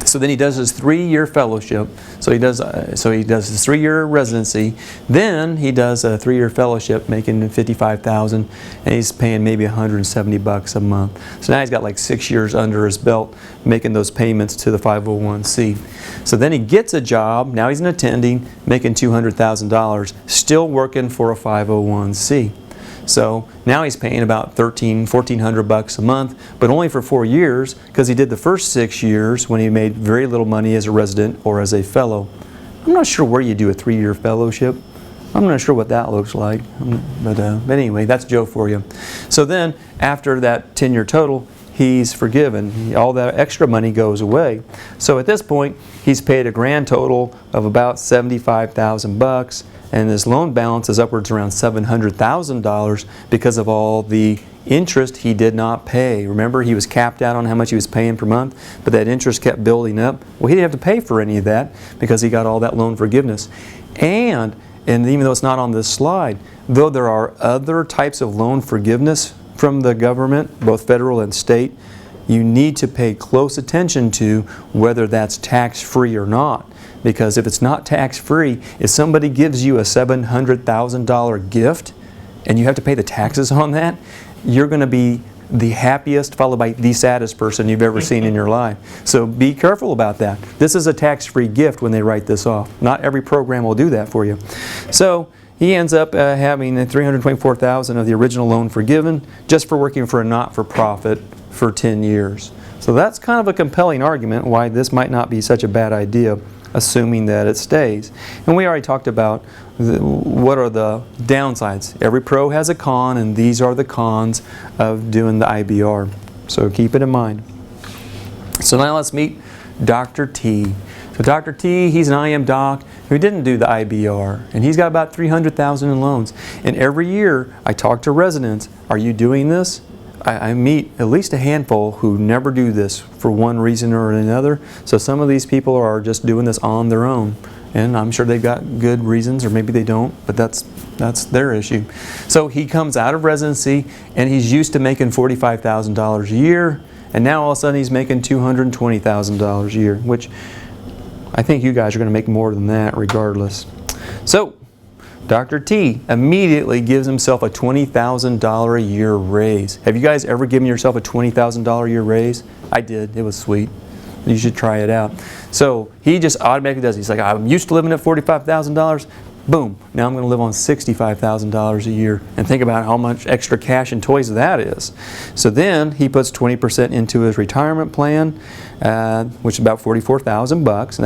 So then he does his 3-year fellowship. So he does his 3-year residency. Then he does a 3-year fellowship, making $55,000, and he's paying maybe $170 a month. So now he's got like 6 years under his belt, making those payments to the 501c. So then he gets a job. Now he's an attending, making $200,000, still working for a 501c. So now he's paying about $1,400 a month, but only for 4 years, because he did the first 6 years when he made very little money as a resident or as a fellow. I'm not sure where you do a 3-year fellowship. I'm not sure what that looks like, but anyway, that's Joe for you. So then after that 10-year total, he's forgiven. All that extra money goes away. So at this point, he's paid a grand total of about $75,000, and his loan balance is upwards around $700,000 because of all the interest he did not pay. Remember, he was capped out on how much he was paying per month, but that interest kept building up. Well, he didn't have to pay for any of that because he got all that loan forgiveness. And even though it's not on this slide, though there are other types of loan forgiveness from the government, both federal and state, you need to pay close attention to whether that's tax-free or not. Because if it's not tax-free, if somebody gives you a $700,000 gift and you have to pay the taxes on that, you're going to be the happiest followed by the saddest person you've ever seen in your life. So be careful about that. This is a tax-free gift when they write this off. Not every program will do that for you. So he ends up having $324,000 of the original loan forgiven just for working for a not-for-profit for 10 years. So that's kind of a compelling argument why this might not be such a bad idea, assuming that it stays. And we already talked about what are the downsides. Every pro has a con, and these are the cons of doing the IBR. So keep it in mind. So now let's meet Dr. T. So Dr. T, he's an IM doc who didn't do the IBR, and he's got about $300,000 in loans. And every year I talk to residents, are you doing this? I meet at least a handful who never do this for one reason or another. So some of these people are just doing this on their own. And I'm sure they've got good reasons, or maybe they don't, but that's their issue. So he comes out of residency, and he's used to making $45,000 a year, and now all of a sudden he's making $220,000 a year, which I think you guys are going to make more than that regardless. So Dr. T immediately gives himself a $20,000 a year raise. Have you guys ever given yourself a $20,000 a year raise? I did. It was sweet. You should try it out. So he just automatically does it. He's like, I'm used to living at $45,000. Boom. Now I'm going to live on $65,000 a year. And think about how much extra cash and toys that is. So then he puts 20% into his retirement plan, which is about $44,000, and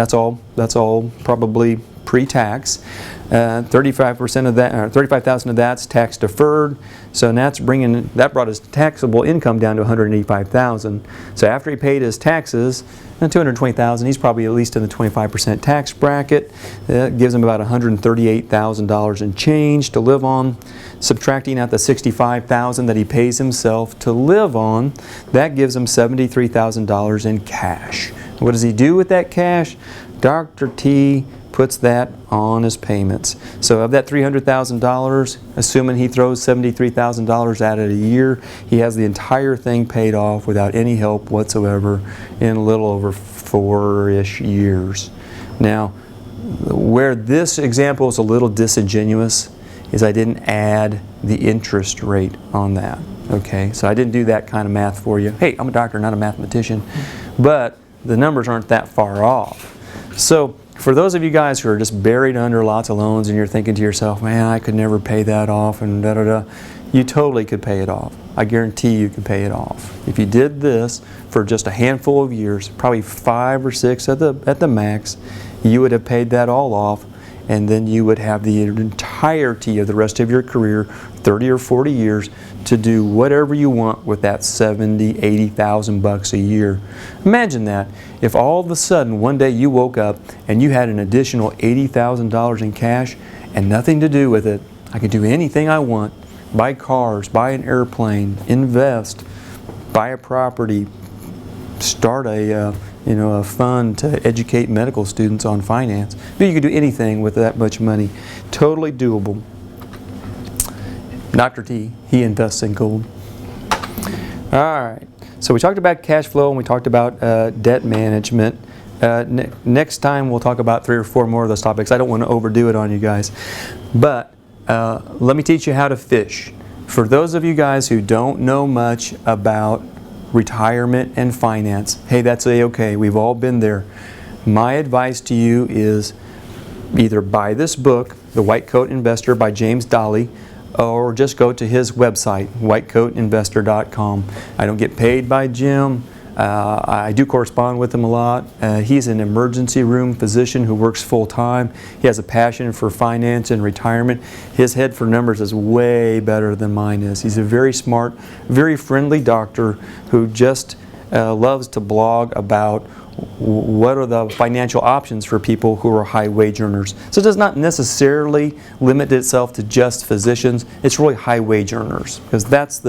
that's all probably pre-tax. 35% of that, or $35,000 of that's tax deferred. So that brought his taxable income down to $185,000. So after he paid his taxes, $220,000, he's probably at least in the 25% tax bracket. That gives him about $138,000 in change to live on. Subtracting out the $65,000 that he pays himself to live on, that gives him $73,000 in cash. What does he do with that cash? Dr. T puts that on his payments. So of that $300,000, assuming he throws $73,000 at it a year, he has the entire thing paid off without any help whatsoever in a little over 4-ish years. Now, where this example is a little disingenuous is I didn't add the interest rate on that. Okay, so I didn't do that kind of math for you. Hey, I'm a doctor, not a mathematician, but the numbers aren't that far off. So for those of you guys who are just buried under lots of loans and you're thinking to yourself, man, I could never pay that off and da-da-da, you totally could pay it off. I guarantee you could pay it off. If you did this for just a handful of years, probably 5 or 6 at the max, you would have paid that all off, and then you would have the entirety of the rest of your career, 30 or 40 years, to do whatever you want with that $70,000, $80,000 a year. Imagine that. If all of a sudden one day you woke up and you had an additional $80,000 in cash and nothing to do with it. I could do anything I want. Buy cars, buy an airplane, invest, buy a property, start a fund to educate medical students on finance. But you could do anything with that much money. Totally doable. Dr. T, he invests in gold. All right, so we talked about cash flow and we talked about debt management. Next time we'll talk about 3 or 4 more of those topics. I don't want to overdo it on you guys. But let me teach you how to fish. For those of you guys who don't know much about retirement and finance, hey, that's a-okay. We've all been there. My advice to you is either buy this book, The White Coat Investor by James Dolly, or just go to his website, whitecoatinvestor.com. I don't get paid by Jim. I do correspond with him a lot. He's an emergency room physician who works full-time. He has a passion for finance and retirement. His head for numbers is way better than mine is. He's a very smart, very friendly doctor who just loves to blog about what are the financial options for people who are high wage earners. So it does not necessarily limit itself to just physicians. It's really high wage earners, because that's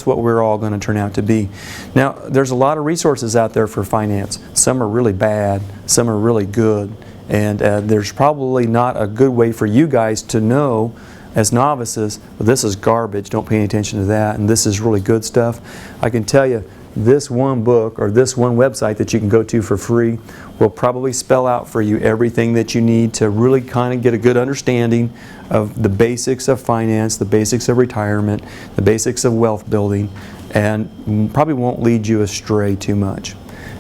what we're all going to turn out to be. Now, there's a lot of resources out there for finance. Some are really bad, some are really good, and there's probably not a good way for you guys to know as novices, well, this is garbage, don't pay any attention to that, and this is really good stuff. I can tell you, this one book or this one website that you can go to for free will probably spell out for you everything that you need to really kind of get a good understanding of the basics of finance, the basics of retirement, the basics of wealth building, and probably won't lead you astray too much.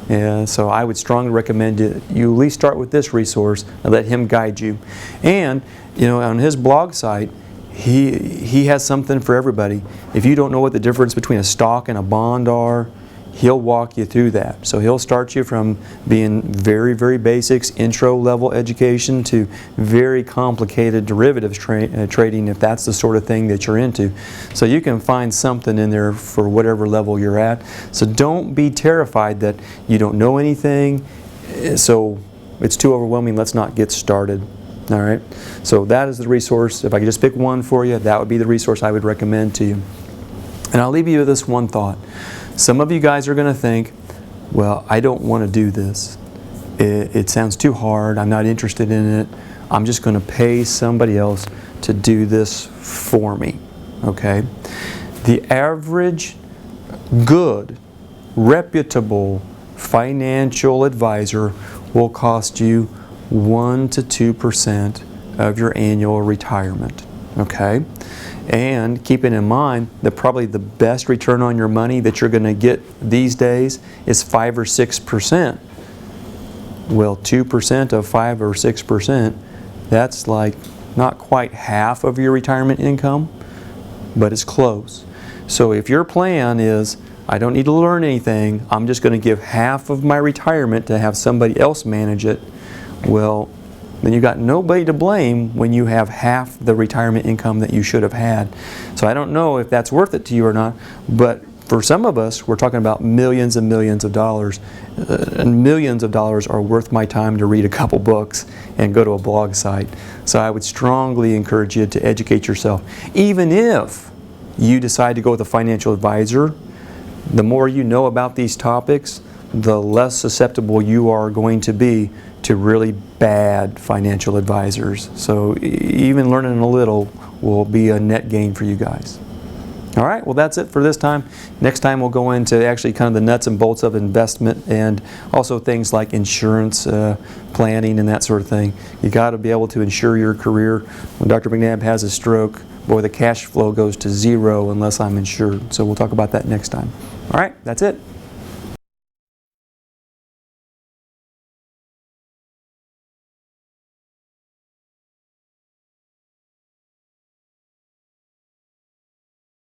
And so I would strongly recommend you at least start with this resource and let him guide you. And on his blog site, he has something for everybody. If you don't know what the difference between a stock and a bond are, he'll walk you through that. So he'll start you from being very, very basics, intro level education, to very complicated derivatives trading, if that's the sort of thing that you're into. So you can find something in there for whatever level you're at. So don't be terrified that you don't know anything, so it's too overwhelming, let's not get started. All right, so that is the resource. If I could just pick one for you, that would be the resource I would recommend to you. And I'll leave you with this one thought. Some of you guys are going to think, well, I don't want to do this. It sounds too hard. I'm not interested in it. I'm just going to pay somebody else to do this for me. Okay? The average good reputable financial advisor will cost you 1 to 2% of your annual retirement. Okay? And keeping in mind that probably the best return on your money that you're going to get these days is 5 or 6%. Well, 2% of 5 or 6%, that's like not quite half of your retirement income, but it's close. So if your plan is, I don't need to learn anything, I'm just going to give half of my retirement to have somebody else manage it, well, then you got nobody to blame when you have half the retirement income that you should have had. So I don't know if that's worth it to you or not, but for some of us, we're talking about millions and millions of dollars, and millions of dollars are worth my time to read a couple books and go to a blog site. So I would strongly encourage you to educate yourself. Even if you decide to go with a financial advisor, the more you know about these topics, the less susceptible you are going to be to really bad financial advisors. So even learning a little will be a net gain for you guys. All right, well that's it for this time. Next time we'll go into actually kind of the nuts and bolts of investment and also things like insurance planning and that sort of thing. You got to be able to insure your career. When Dr. McNabb has a stroke, boy, the cash flow goes to zero unless I'm insured. So we'll talk about that next time. All right, that's it.